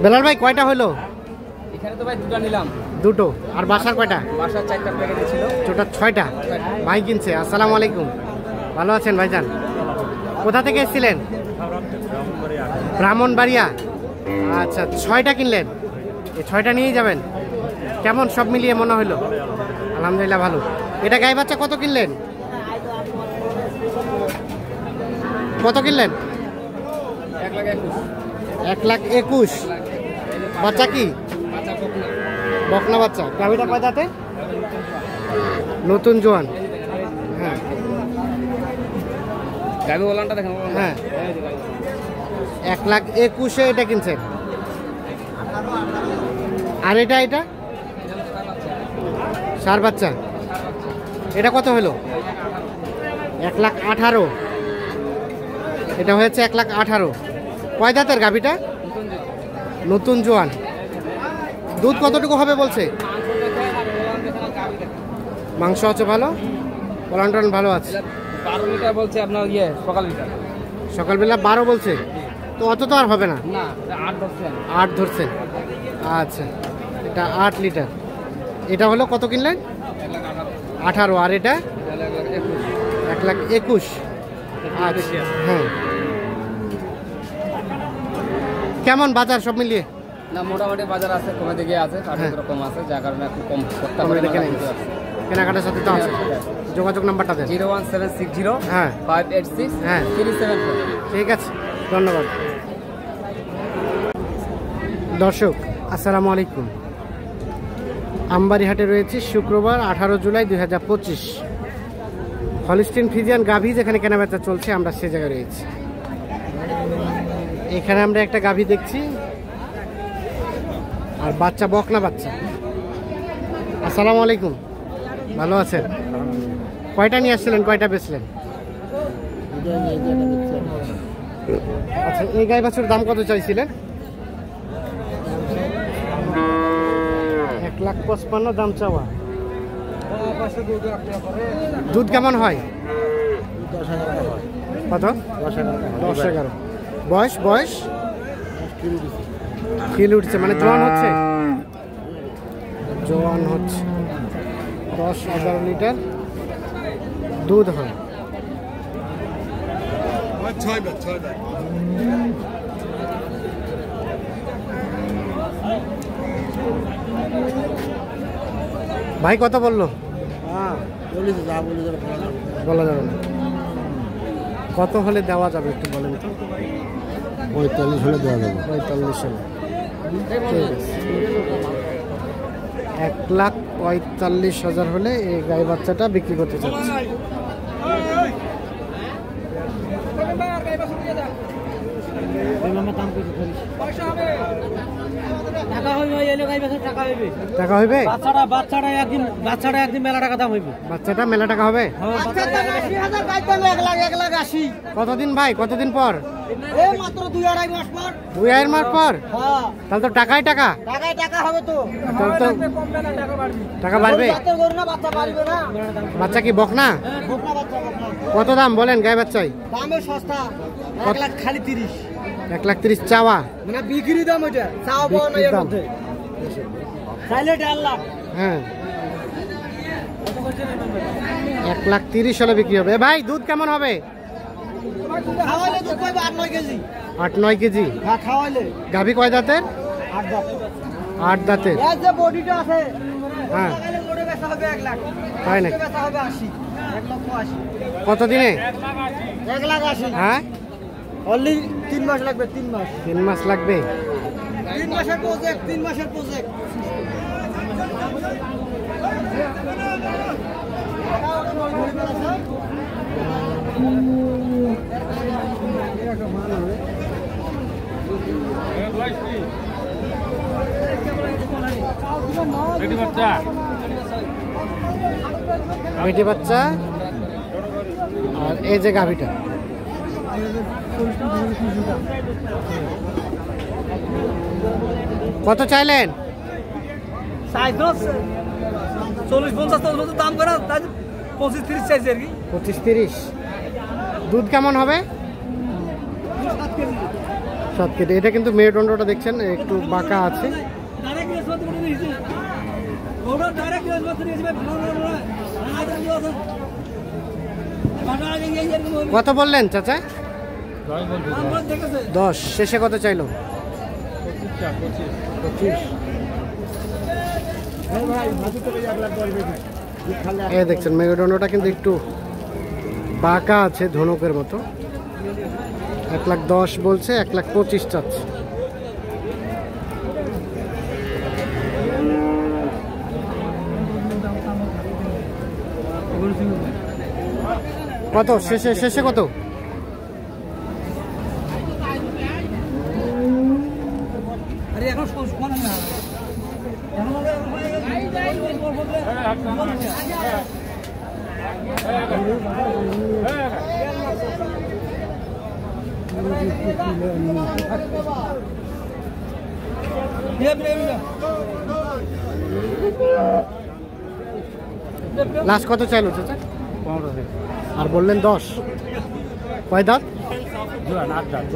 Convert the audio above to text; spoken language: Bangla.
বেলাল ভাই কয়টা হলো? এখানে তো ভাই দুটো নিলাম। দুটো। আর বাসার কয়টা? বাসার 4টা প্যাকেট ছিল। টোটাল 6টা ভাই কিনছে। আসসালামু আলাইকুম, ভালো আছেন ভাইজান? কোথা থেকে এসেছিলেন? ব্রাহ্মণবাড়িয়া। আচ্ছা, 6টা কিনলেন, এই 6টা নিয়েই যাবেন? কেমন সব মিলিয়ে মনে হলো? আলহামদুলিল্লাহ ভালো। এটা গাই বাচ্চা কত কিনলেন? কত কিনলেন? 1,21,000। বাচ্চা কি? বকনা বাচ্চা। গাভিটা কয় দাঁতে? নতুন জোয়ান। হ্যাঁ গাভি ওলানটা দেখেন। হ্যাঁ, 1,21,000 এটা কিনছেন। আর এটা সার বাচ্চা, এটা কত হলো? 1,18,000। এটা হয়েছে 1,18,000। কয় দাঁতের গাভিটা? নতুন জোয়ান। দুধ কতটুকু হবে বলছে? মাংস আছে ভালো, ওলান টোলান ভালো আছে। 12 লিটার বলছে আপনার সকালবেলা 12 বলছে, তো অত তো আর হবে না। 8 ধরছেন। আচ্ছা, এটা 8 লিটার। এটা হলো কত কিনলেন? 18। আর এটা 1,21,000। আচ্ছা, হ্যাঁ। কেমন বাজার সব মিলিয়ে? না, মোটামুটি বাজার আছে, কমে দিকে আছে, কম আছে, যার কারণে একটু কম কেনাকাটার সাথে তো আছে। যোগাযোগ নাম্বারটা দেন। 01760 হ্যাঁ 586 হ্যাঁ 374। ঠিক আছে, ধন্যবাদ। দর্শক আসসালামু আলাইকুম। আমবাড়িহাটে রয়েছে শুক্রবার 18 জুলাই 2025। হলিস্টিন ফ্রিজিয়ান গাভী যেখানে কেনাবেচা চলছে, আমরা সে জায়গায় রয়েছি। এখানে আমরা একটা গাভী দেখছি, আর বাচ্চা বকনা বাচ্চা। আসসালামু আলাইকুম, ভালো আছেন? কয়টা নিয়ে আসছিলেন, কয়টা বেচলেন? আচ্ছা, এই গাই বাছুর দাম কত চাইছিলেন? 1,55,000 দাম চাওয়া। দুধ কেমন হয়? কত? 10-11। বয়স খিল উঠছে, মানে জোয়ান হচ্ছে। 10-11 লিটার দুধ হয়। ভাই কত বললো? বলা যাবে না। কত হলে দেওয়া যাবে একটু বলেন তো? 45 হলে দেওয়া যাবে। 45 হলে। ঠিক আছে, 1,45,000 হলে এই গাই বাচ্চাটা বিক্রি করতে চাচ্ছি। টাকা হইবে? বাচ্চাটা একদিন মেলা টাকা দাম হইবে। বাচ্চাটা মেলা টাকা হবে। কতদিন ভাই, কতদিন পর? মাত্র 2-2.5 মাস পর। 2-2.5 মাস পর? তাহলে তো টাকায় টাকা হবে তো। টাকা বাড়বে। বাচ্চা কি বকনা? কত দাম বলেন গাই বাচ্চাই? দামে সস্তা, 1 লাখ খালি 30। 1,30,000 চাওয়া, মানে বিক্রি দাম ওইটা। চাও পাওয়া নাই এর মধ্যে। চাইলে 1.5 লাখ। হ্যাঁ, 1,30,000 হলে বিক্রি হবে। ভাই দুধ কেমন হবে? খাওয়াইলে দুধ পাইবে 8-9 কেজি। 8-9 কেজি। হ্যাঁ, খাওয়াইলে। গাভী কয় দাঁতের? 8 দাঁত। 8 দাঁতের। এই যে বডিটা আছে, হ্যাঁ, বডি বেচা হবে 1 লাখ। তাই নাকি? বেচা হবে 80, 1,80,000। কত দিনে? 1,80,000। হ্যাঁ, অনলি 3 মাস লাগবে। 3 মাস। 3 মাস লাগবে। 3 মাসের প্রজেক্ট। 3 মাসের প্রজেক্ট। বেটি বাচ্চা। আর এই যে গাভীটা, কত চাইলেন? 40-50 দাম করে 25-30 চাইছে আর কি। 25-30। দুধ কেমন হবে? 7 কেটে। এটা কিন্তু মেরুদণ্ডটা দেখছেন একটু বাঁকা আছে। কত বললেন চাচা? 10। শেষে কত চাইলো? 25। এই দেখছেন মেরুদণ্ডটা কিন্তু একটু বাঁকা আছে ধনুকের মতো। 1,10,000 বলছে, 1,25,000 চাচ্ছে। কত শেষে কত? লাস্ট কত চাইলো চাচা? 15। আর বললেন 10। কয় দাঁত? জোয়ান 8 দাঁত।